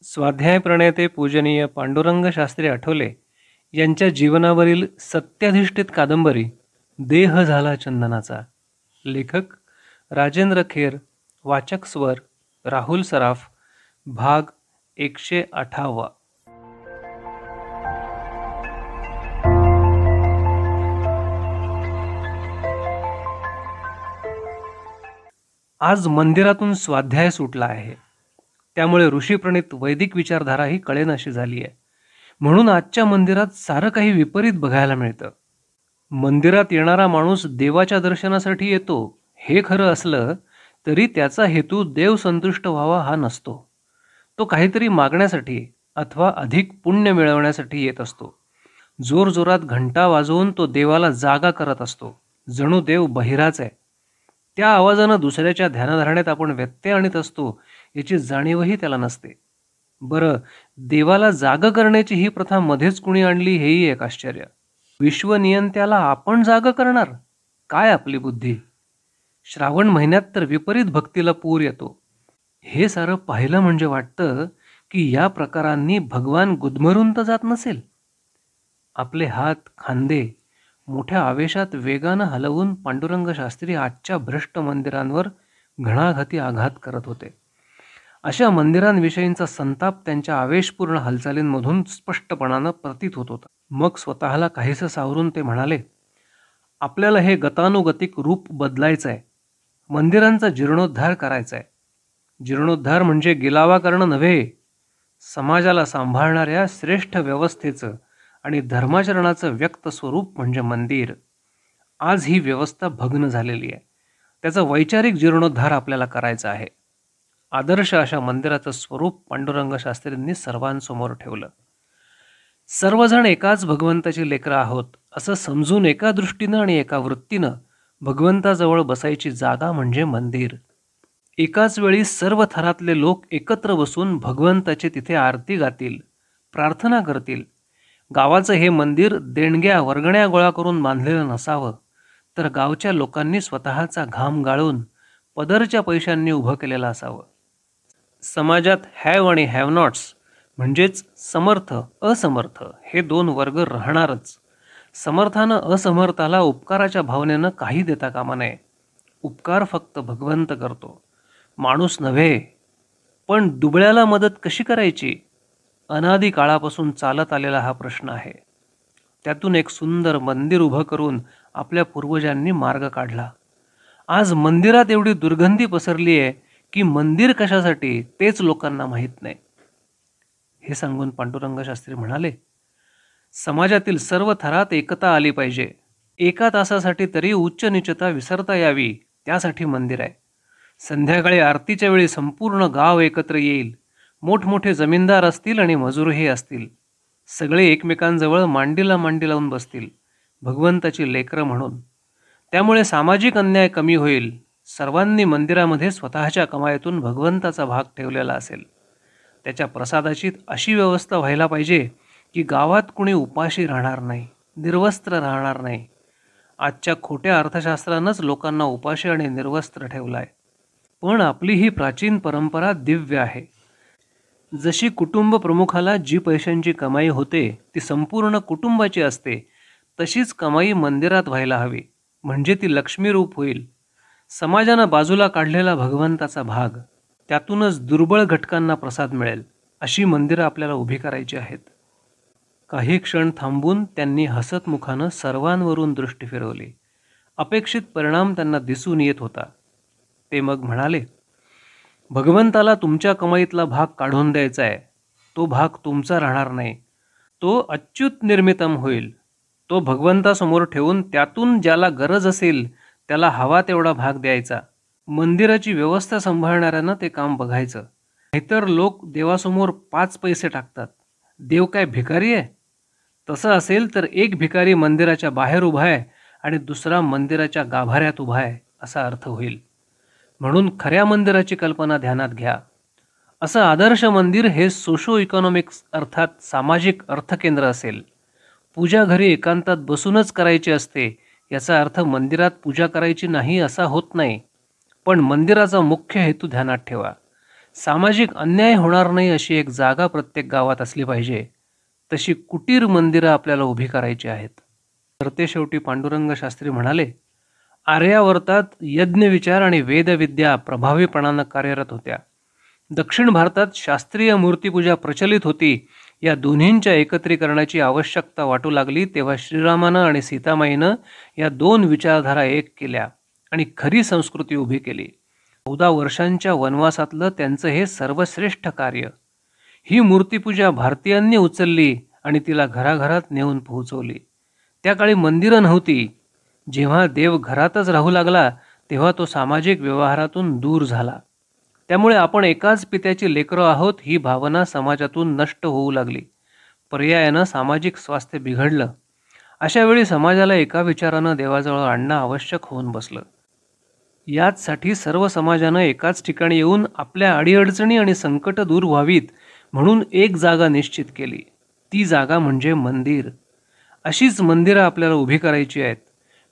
स्वाध्याय प्रणेते पूजनीय पांडुरंग शास्त्री आठवले यांच्या जीवनावरील सत्याधिष्ठित कादंबरी देह झाला चंदनाचा. लेखक राजेंद्र खेर. वाचक स्वर राहुल सराफ. भाग 108. आज मंदिरातून स्वाध्याय सुटला आहे, त्यामुळे ऋषीप्रणित वैदिक विचारधाराही कळेनाशी झाली आहे. म्हणून आजच्या मंदिरात सारं काही विपरीत बघायला मिळतं. मंदिरात येणारा माणूस देवाच्या दर्शनासाठी येतो हे खरं असलं तरी त्याचा हेतू देव संतुष्ट व्हावा हा नसतो. तो काहीतरी मागण्यासाठी अथवा अधिक पुण्य मिळवण्यासाठी येत असतो. जोरजोरात घंटा वाजवून तो देवाला जागा करत असतो, जणू देव बहिराच आहे. त्या आवाजानं दुसऱ्याच्या ध्यानधारणेत आपण व्यत्यय आणत असतो याची जाणीवही त्याला नसते. बरं, देवाला जाग करण्याची ही प्रथा मध्येच कुणी आणली हेही एक आश्चर्य. विश्वनियंत्याला आपण जाग करणार? काय आपली बुद्धी! श्रावण महिन्यात तर विपरीत भक्तीला पूर येतो. हे सारं पाहिलं म्हणजे वाटतं की या प्रकारांनी भगवान गुदमरून तर जात नसेल. आपले हात खांदे मोठ्या आवेशात वेगानं हलवून पांडुरंग शास्त्री आजच्या भ्रष्ट मंदिरांवर घणाघाती आघात करत होते. अशा मंदिरांविषयींचा संताप त्यांच्या आवेशपूर्ण हालचालींमधून स्पष्टपणानं प्रतीत होत होता. मग स्वतःला काहीसं सावरून ते म्हणाले, आपल्याला हे गतानुगतिक रूप बदलायचं आहे. मंदिरांचा जीर्णोद्धार करायचा आहे. जीर्णोद्धार म्हणजे गिलावा करणं नव्हे, समाजाला सांभाळणाऱ्या श्रेष्ठ व्यवस्थेचं आणि धर्माचरणाचं व्यक्त स्वरूप म्हणजे मंदिर. आज ही व्यवस्था भग्न झालेली आहे. त्याचा वैचारिक जीर्णोद्धार आपल्याला करायचा आहे. आदर्श अशा मंदिराचं स्वरूप पांडुरंग शास्त्रींनी सर्वांसमोर ठेवलं. सर्वजण एकाच भगवंताची लेकरं आहोत असं समजून एका दृष्टीनं आणि एका वृत्तीनं भगवंताजवळ बसायची जागा म्हणजे मंदिर. एकाच वेळी सर्व थरातले लोक एकत्र बसून भगवंताची तिथे आरती गातील, प्रार्थना करतील. गावाचं हे मंदिर देणग्या वर्गण्या गोळा करून बांधलेलं नसावं, तर गावच्या लोकांनी स्वतःचा घाम गाळून पदरच्या पैशांनी उभं केलेलं असावं. समाजात हॅव आणि हॅव नॉट्स म्हणजेच समर्थ असमर्थ हे दोन वर्ग राहणारच. समर्थानं असमर्थाला उपकाराच्या भावनेनं काही देता कामा नये. उपकार फक्त भगवंत करतो, माणूस नव्हे. पण दुबळ्याला मदत कशी करायची? अनादी काळापासून चालत आलेला हा प्रश्न आहे. त्यातून एक सुंदर मंदिर उभं करून आपल्या पूर्वजांनी मार्ग काढला. आज मंदिरात एवढी दुर्गंधी पसरली आहे की मंदिर कशासाठी तेच लोकांना माहीत नाही. हे सांगून पांडुरंग शास्त्री म्हणाले, समाजातील सर्व थरात एकता आली पाहिजे. एका तासासाठी तरी उच्च नीचता विसरता यावी, त्यासाठी मंदिर आहे. संध्याकाळी आरतीच्या वेळी संपूर्ण गाव एकत्र येईल. मोठमोठे जमीनदार असतील आणि मजूरही असतील. सगळे एकमेकांजवळ मांडीला मांडी लावून बसतील, भगवंताची लेकरं म्हणून. त्यामुळे सामाजिक अन्याय कमी होईल. सर्वांनी मंदिरामध्ये स्वतःच्या कमाईतून भगवंताचा भाग ठेवलेला असेल. त्याच्या प्रसादाची अशी व्यवस्था व्हायला पाहिजे की गावात कुणी उपाशी राहणार नाही, निर्वस्त्र राहणार नाही. आजच्या खोट्या अर्थशास्त्रानंच लोकांना उपाशी आणि निर्वस्त्र ठेवलाय. पण आपली ही प्राचीन परंपरा दिव्य आहे. जशी कुटुंब प्रमुखाला जी पैशांची कमाई होते ती संपूर्ण कुटुंबाची असते, तशीच कमाई मंदिरात व्हायला हवी, म्हणजे ती लक्ष्मी रूप होईल. समाजानं बाजूला काढलेला भगवंताचा भाग, त्यातूनच दुर्बळ घटकांना प्रसाद मिळेल. अशी मंदिरं आपल्याला उभी करायची आहेत. काही क्षण थांबून त्यांनी हसत मुखानं सर्वांवरून दृष्टी फिरवली. अपेक्षित परिणाम त्यांना दिसून येत होता. ते मग म्हणाले, भगवंताला तुमच्या कमाईतला भाग काढून द्यायचा आहे. तो भाग तुमचा राहणार नाही, तो अच्युत निर्मितम होईल. तो भगवंतासमोर ठेवून त्यातून ज्याला गरज असेल त्याला हवा तेवढा भाग द्यायचा. मंदिराची व्यवस्था सांभाळणाऱ्यानं ते काम बघायचं. नाहीतर लोक देवासमोर 5 पैसे टाकतात. देव काय भिकारी आहे? तसं असेल तर एक भिकारी मंदिराच्या बाहेर उभा आहे आणि दुसरा मंदिराच्या गाभाऱ्यात उभा आहे असा अर्थ होईल. म्हणून खऱ्या मंदिराची कल्पना ध्यानात घ्या. असं आदर्श मंदिर हे सोशो इकॉनॉमिक्स अर्थात सामाजिक अर्थकेंद्र असेल. पूजा घरी एकांतात बसूनच करायची असते याचा अर्थ मंदिरात पूजा करायची नाही असा होत नाही. पण मंदिराचा मुख्य हेतू ध्यानात ठेवा. सामाजिक अन्याय होणार नाही अशी एक जागा प्रत्येक गावात असली पाहिजे. तशी कुटीर मंदिरं आपल्याला उभी करायची आहेत. तर ते शेवटी पांडुरंग शास्त्री म्हणाले, आर्यावर्तात यज्ञविचार आणि वेदविद्या प्रभावीपणानं कार्यरत होत्या. दक्षिण भारतात शास्त्रीय मूर्तीपूजा प्रचलित होती. या दोन्हींच्या एकत्रीकरणाची आवश्यकता वाटू लागली तेव्हा श्रीरामानं आणि सीतामाईनं या दोन विचारधारा एक केल्या आणि खरी संस्कृती उभी केली. 14 वर्षांच्या वनवासातलं त्यांचं हे सर्वश्रेष्ठ कार्य. ही मूर्तीपूजा भारतीयांनी उचलली आणि तिला घराघरात नेऊन पोहोचवली. त्या काळी मंदिरं नव्हती. जेव्हा देव घरातच राहू लागला तेव्हा तो सामाजिक व्यवहारातून दूर झाला. त्यामुळे आपण एकाच पित्याची लेकरं आहोत ही भावना समाजातून नष्ट होऊ लागली. पर्यायानं सामाजिक स्वास्थ्य बिघडलं. अशा वेळी समाजाला एका विचारानं देवाजवळ आणणं आवश्यक होऊन बसलं. याचसाठी सर्व समाजानं एकाच ठिकाणी येऊन आपल्या अडीअडचणी आणि संकट दूर व्हावीत म्हणून एक जागा निश्चित केली. ती जागा म्हणजे मंदिर. अशीच मंदिरं आपल्याला उभी करायची आहेत.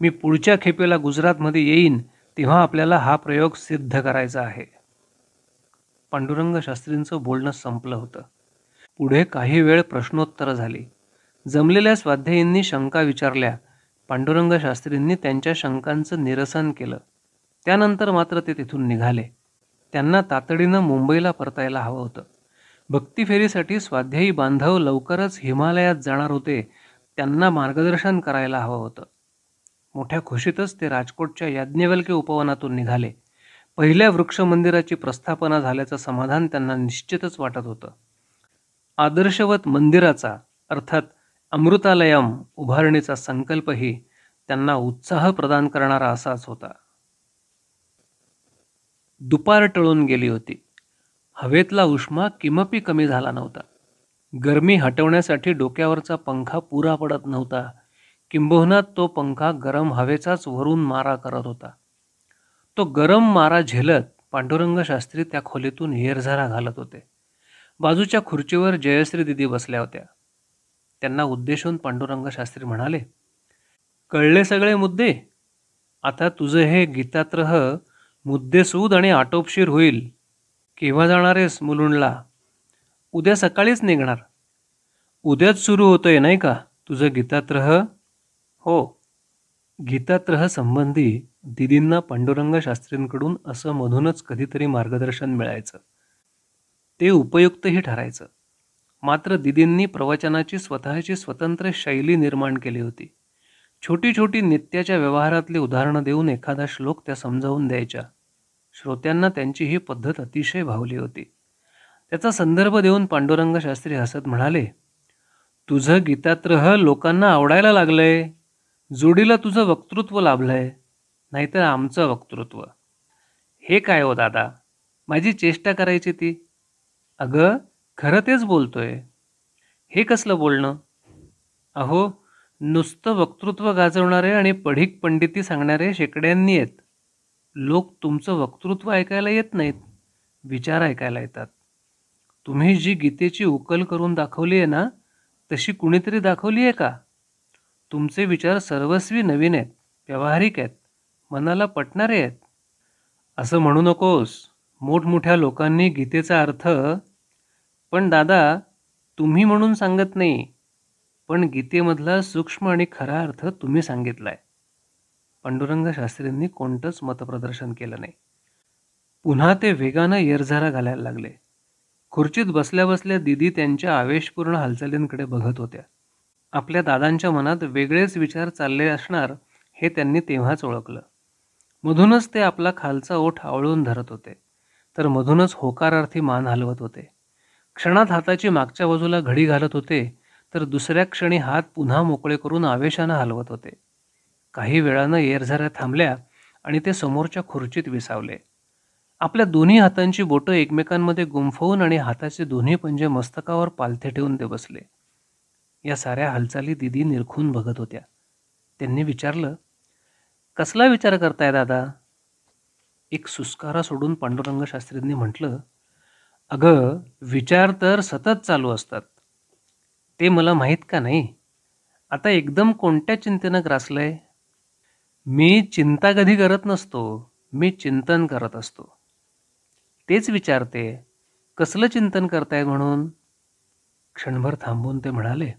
मी पुढच्या खेपेला गुजरातमध्ये येईन तेव्हा आपल्याला हा प्रयोग सिद्ध करायचा आहे. पांडुरंग शास्त्रींचं बोलणं संपलं होतं. पुढे काही वेळ प्रश्नोत्तरं झाली. जमलेल्या स्वाध्यायींनी शंका विचारल्या. पांडुरंग शास्त्रींनी त्यांच्या शंकांचं निरसन केलं. त्यानंतर मात्र ते तिथून निघाले. त्यांना तातडीनं मुंबईला परतायला हवं होतं. भक्तिफेरीसाठी स्वाध्यायी बांधव लवकरच हिमालयात जाणार होते. त्यांना मार्गदर्शन करायला हवं होतं. मोठ्या खुशीतच ते राजकोटच्या याज्ञवल्क्य उपवनातून निघाले. पहिल्या वृक्ष मंदिराची प्रस्थापना झाल्याचं समाधान त्यांना निश्चितच वाटत होतं. आदर्शवत मंदिराचा अर्थात अमृतालयम उभारणीचा संकल्पही त्यांना उत्साह प्रदान करणारा असाच होता. दुपार टळून गेली होती. हवेतला उष्मा किमपी कमी झाला नव्हता. गरमी हटवण्यासाठी डोक्यावरचा पंखा पुरा पडत नव्हता. किंबहुना तो पंखा गरम हवेचाच वरून मारा करत होता. तो गरम मारा झेलत पांडुरंग शास्त्री त्या खोलीतून येरझारा घालत होते. बाजूच्या खुर्चीवर जयश्री दिदी बसल्या होत्या. त्यांना उद्देशून पांडुरंग शास्त्री म्हणाले, कळले सगळे मुद्दे? आता तुझं हे गीतात्रह मुद्देसूद आणि आटोपशीर होईल. केव्हा जाणार आहेस मुलुंडला? उद्या सकाळीच निघणार. उद्याच सुरू होतोय नाही का तुझं गीतात्रह? हो. गीतात्रह संबंधी दिदींना पांडुरंग शास्त्रींकडून असं मधूनच कधीतरी मार्गदर्शन मिळायचं. ते उपयुक्तही ठरायचं. मात्र दिदींनी प्रवचनाची स्वतःची स्वतंत्र शैली निर्माण केली होती. छोटी छोटी नित्याच्या व्यवहारातली उदाहरणं देऊन एखादा श्लोक त्या समजावून द्यायच्या. श्रोत्यांना त्यांची ही पद्धत अतिशय भावली होती. त्याचा संदर्भ देऊन पांडुरंग शास्त्री हसत म्हणाले, तुझं गीतात्रह लोकांना आवडायला लागलंय. जोडीला तुझं वक्तृत्व लाभलंय, नाहीतर आमचं वक्तृत्व. हे काय हो दादा, माझी चेष्टा करायची ती. अगं खरं तेच बोलतोय. हे कसलं बोलणं? अहो, नुसतं वक्तृत्व गाजवणारे आणि पढीक पंडिती सांगणारे शेकड्यांनी आहेत. लोक तुमचं वक्तृत्व ऐकायला येत नाहीत, विचार ऐकायला येतात. तुम्ही जी गीतेची उकल करून दाखवली आहे ना, तशी कुणीतरी दाखवली आहे का? तुमचे विचार सर्वस्वी नवीन आहेत, व्यावहारिक आहेत, मनाला पटणारे आहेत. असं म्हणू नकोस. मोठमोठ्या लोकांनी गीतेचा अर्थ, पण दादा तुम्ही म्हणून सांगत नाही, पण गीतेमधला सूक्ष्म आणि खरा अर्थ तुम्ही सांगितलाय. पांडुरंग शास्त्रींनी कोणतंच मतप्रदर्शन केलं नाही. पुन्हा ते वेगानं येरझारा घालायला लागले. खुर्चीत बसल्या बसल्या दिदी त्यांच्या आवेशपूर्ण हालचालींकडे बघत होत्या. आपल्या दादांच्या मनात वेगळेच विचार चालले असणार हे त्यांनी तेव्हाच ओळखलं. मधूनच ते आपला खालचा ओठ आवळून धरत होते, तर मधूनच होकारार्थी मान हलवत होते. क्षणात हाताची मागच्या बाजूला घडी घालत होते, तर दुसऱ्या क्षणी हात पुन्हा मोकळे करून आवेशानं हलवत होते. काही वेळानं येरझाऱ्या थांबल्या आणि ते समोरच्या खुर्चीत विसावले. आपल्या दोन्ही हातांची बोटं एकमेकांमध्ये गुंफवून आणि हाताचे दोन्ही पंजे मस्तकावर पालथे ठेवून ते बसले. या साऱ्या हालचाली दिदी निरखून बघत होत्या. त्यांनी विचारलं, कसला विचार करताय दादा? एक सुस्कारा सोडून पांडुरंग शास्त्रींनी म्हटलं, अगं विचार तर सतत चालू असतात. ते मला माहीत का नाही? आता एकदम कोणत्या चिंतेनं ग्रासलंय? मी चिंता कधी करत नसतो, मी चिंतन करत असतो. तेच विचारते, कसलं चिंतन करताय म्हणून? क्षणभर थांबून ते म्हणाले,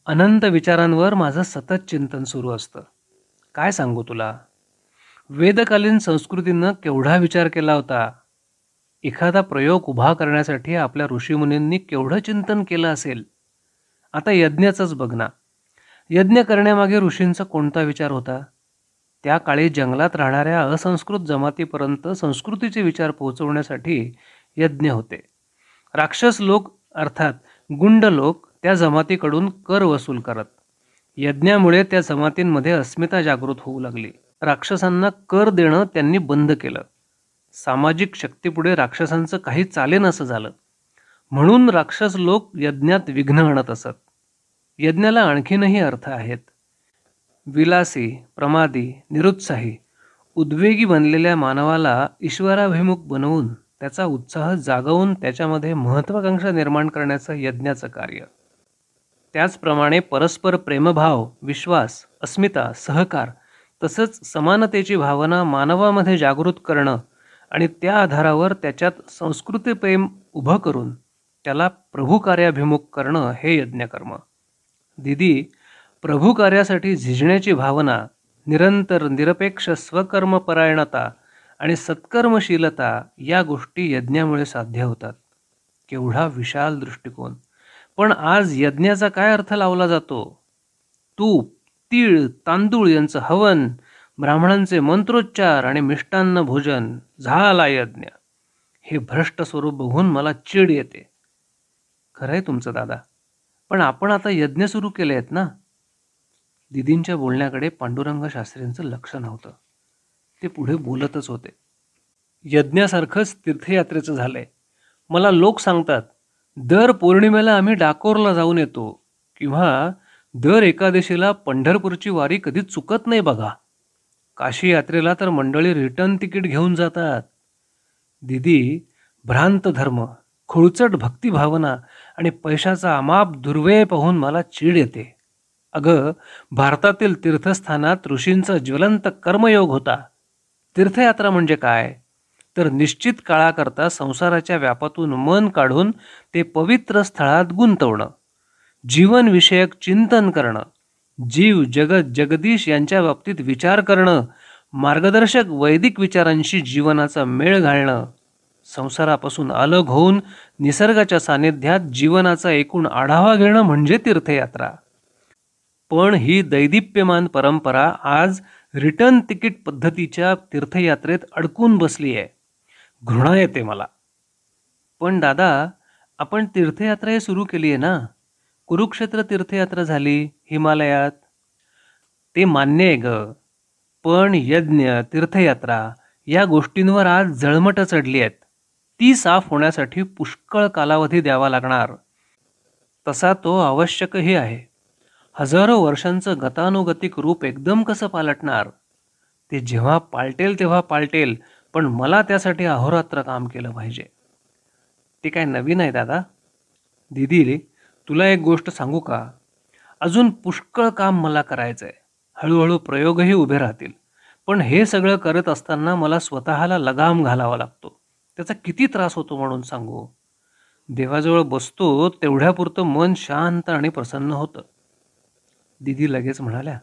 अनंत विचारांवर माझं सतत चिंतन सुरू असतं. काय सांगू तुला? वेदकालीन संस्कृतीनं केवढा विचार केला होता. एखादा प्रयोग उभा करण्यासाठी आपल्या ऋषीमुनींनी केवढं चिंतन केलं असेल. आता यज्ञाचंच बघ ना. यज्ञ करण्यामागे ऋषींचा कोणता विचार होता? त्या काळी जंगलात राहणाऱ्या असंस्कृत जमातीपर्यंत संस्कृतीचे विचार पोहोचवण्यासाठी यज्ञ होते. राक्षस लोक अर्थात गुंड लोक त्या जमातीकडून कर वसूल करत. यज्ञामुळे त्या जमातींमध्ये अस्मिता जागृत होऊ लागली. राक्षसांना कर देणं त्यांनी बंद केलं. सामाजिक शक्तीपुढे राक्षसांचं काही चालेनसं झालं. म्हणून राक्षस लोक यज्ञात विघ्न आणत असत. यज्ञाला आणखीनही अर्थ आहेत. विलासी, प्रमादी, निरुत्साही, उद्वेगी बनलेल्या मानवाला ईश्वराभिमुख बनवून त्याचा उत्साह जागवून त्याच्यामध्ये महत्त्वाकांक्षा निर्माण करण्याचं यज्ञाचं कार्य. त्याचप्रमाणे परस्पर प्रेमभाव, विश्वास, अस्मिता, सहकार तसंच समानतेची भावना मानवामध्ये जागृत करणं आणि त्या आधारावर त्याच्यात संस्कृती प्रेम उभं करून त्याला प्रभुकार्याभिमुख करणं हे यज्ञकर्म. दीदी, प्रभुकार्यासाठी झिजण्याची भावना, निरंतर निरपेक्ष स्वकर्मपरायणता आणि सत्कर्मशीलता या गोष्टी यज्ञामुळे साध्य होतात. केवढा विशाल दृष्टिकोन! पण आज यज्ञाचा काय अर्थ लावला जातो? तूप, तीळ, तांदूळ यांचं हवन, ब्राह्मणांचे मंत्रोच्चार आणि मिष्टान्न भोजन, झाला यज्ञ. हे भ्रष्ट स्वरूप बघून मला चीड येते. खरंय तुमचं दादा, पण आपण आता यज्ञ सुरू केले आहेत ना. दिदींच्या बोलण्याकडे पांडुरंग शास्त्रींचं लक्ष नव्हतं. ते पुढे बोलतच होते. यज्ञासारखंच तीर्थयात्रेचं झालंय. मला लोक सांगतात, दर पौर्णिमेला आम्ही डाकोरला जाऊन येतो किंवा दर एकादशीला पंढरपूरची वारी कधी चुकत नाही बघा. काशी यात्रेला तर मंडळी रिटर्न तिकीट घेऊन जातात. दीदी, भ्रांत धर्म, खुळचट भक्तिभावना आणि पैशाचा अमाप दुर्व्यय पाहून मला चीड येते. अगं, भारतातील तीर्थस्थानात ऋषींचा ज्वलंत कर्मयोग होता. तीर्थयात्रा म्हणजे काय? तर निश्चित काळाकरता संसाराच्या व्यापातून मन काढून ते पवित्र स्थळात गुंतवणं, जीवनविषयक चिंतन करणं, जीव जगत जगदीश यांच्या बाबतीत विचार करणं, मार्गदर्शक वैदिक विचारांशी जीवनाचा मेळ घालणं, संसारापासून अलग होऊन निसर्गाच्या सानिध्यात जीवनाचा एकूण आढावा घेणं म्हणजे तीर्थयात्रा. पण ही दैदिप्यमान परंपरा आज रिटर्न तिकीट पद्धतीच्या तीर्थयात्रेत अडकून बसली आहे. घृणा येते मला. पण दादा, आपण तीर्थयात्रा सुरू केली आहे ना. कुरुक्षेत्र तीर्थयात्रा झाली हिमालयात, ते मान्य आहे ग. पण यज्ञ, तीर्थयात्रा या गोष्टींवर आज जळमट चढली आहेत. ती साफ होण्यासाठी पुष्कळ कालावधी द्यावा लागणार. तसा तो आवश्यकही आहे. हजारो वर्षांचं गतानुगतिक रूप एकदम कसं पालटणार? ते जेव्हा पालटेल तेव्हा पालटेल, पण मला त्यासाठी अहोरात्र काम केलं पाहिजे. ते काय नवीन आहे दादा? दीदी, तुला एक गोष्ट सांगू का? अजून पुष्कळ काम मला करायचं आहे. हळूहळू प्रयोगही उभे राहतील. पण हे सगळं करत असताना मला स्वतःला लगाम घालावा लागतो. त्याचा किती त्रास होतो म्हणून सांगू. देवाजवळ बसतो तेवढ्यापुरतं मन शांत आणि प्रसन्न होतं. दीदी लगेच म्हणाल्या,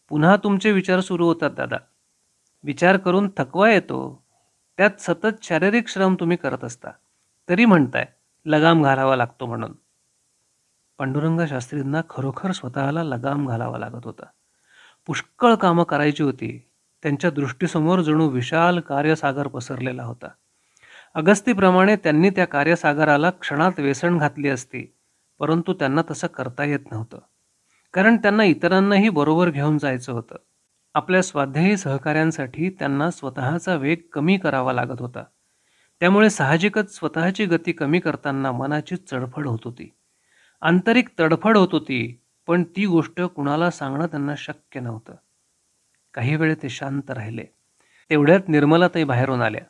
पुन्हा तुमचे विचार सुरू होतात दादा. विचार करून थकवा येतो. त्यात सतत शारीरिक श्रम तुम्ही करत असता, तरी म्हणताय लगाम घालावा लागतो म्हणून. पांडुरंग शास्त्रींना खरोखर स्वतःला लगाम घालावा लागत होता. पुष्कळ कामं करायची होती. त्यांच्या दृष्टीसमोर जणू विशाल कार्यसागर पसरलेला होता. अगस्तीप्रमाणे त्यांनी त्या कार्यसागराला क्षणात वेसण घातली असती, परंतु त्यांना तसं करता येत नव्हतं. कारण त्यांना इतरांनाही बरोबर घेऊन जायचं होतं. आपल्या स्वाध्यायी सहकाऱ्यांसाठी त्यांना स्वतःचा वेग कमी करावा लागत होता. त्यामुळे साहजिकच स्वतःची गती कमी करताना मनाची चढफड होत होती, आंतरिक तडफड होत होती. पण ती गोष्ट कुणाला सांगणं त्यांना शक्य नव्हतं. काही वेळ ते शांत राहिले. तेवढ्यात निर्मलाताई बाहेरून आल्या.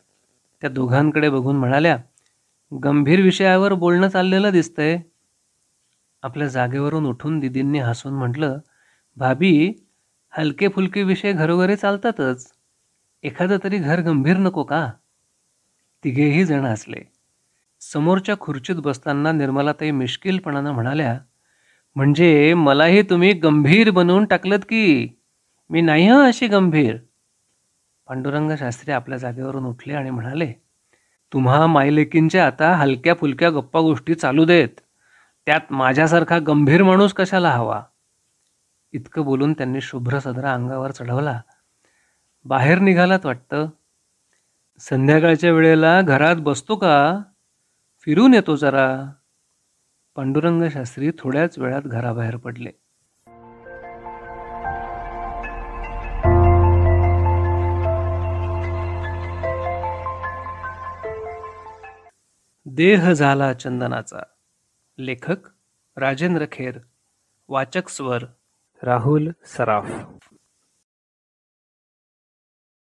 त्या दोघांकडे बघून म्हणाल्या, गंभीर विषयावर बोलणं चाललेलं दिसतंय. आपल्या जागेवरून उठून दिदींनी हसून म्हटलं, भाभी, हलके फुलके विषय घरोघरी चालतातच. एखादं तरी घर गंभीर नको का? तिघेही जण हसले. समोरच्या खुर्चीत बसताना निर्मलाताई मिश्किलपणानं म्हणाल्या, म्हणजे मलाही तुम्ही गंभीर बनवून टाकलत की. मी नाही अशी गंभीर. पांडुरंग शास्त्री आपल्या जागेवरून उठले आणि म्हणाले, तुम्हा मायलेकींच्या आता हलक्या फुलक्या गप्पा गोष्टी चालू देत. त्यात माझ्यासारखा गंभीर माणूस कशाला हवा. इतकं बोलून त्यांनी शुभ्र सदरा अंगावर चढवला. बाहेर निघालात वाटतं. संध्याकाळच्या वेळेला घरात बसतो का? फिरून येतो जरा. पांडुरंग शास्त्री थोड्याच वेळात घराबाहेर पडले. देह झाला चंदनाचा. लेखक राजेंद्र खेर. वाचक स्वर राहुल सराफ.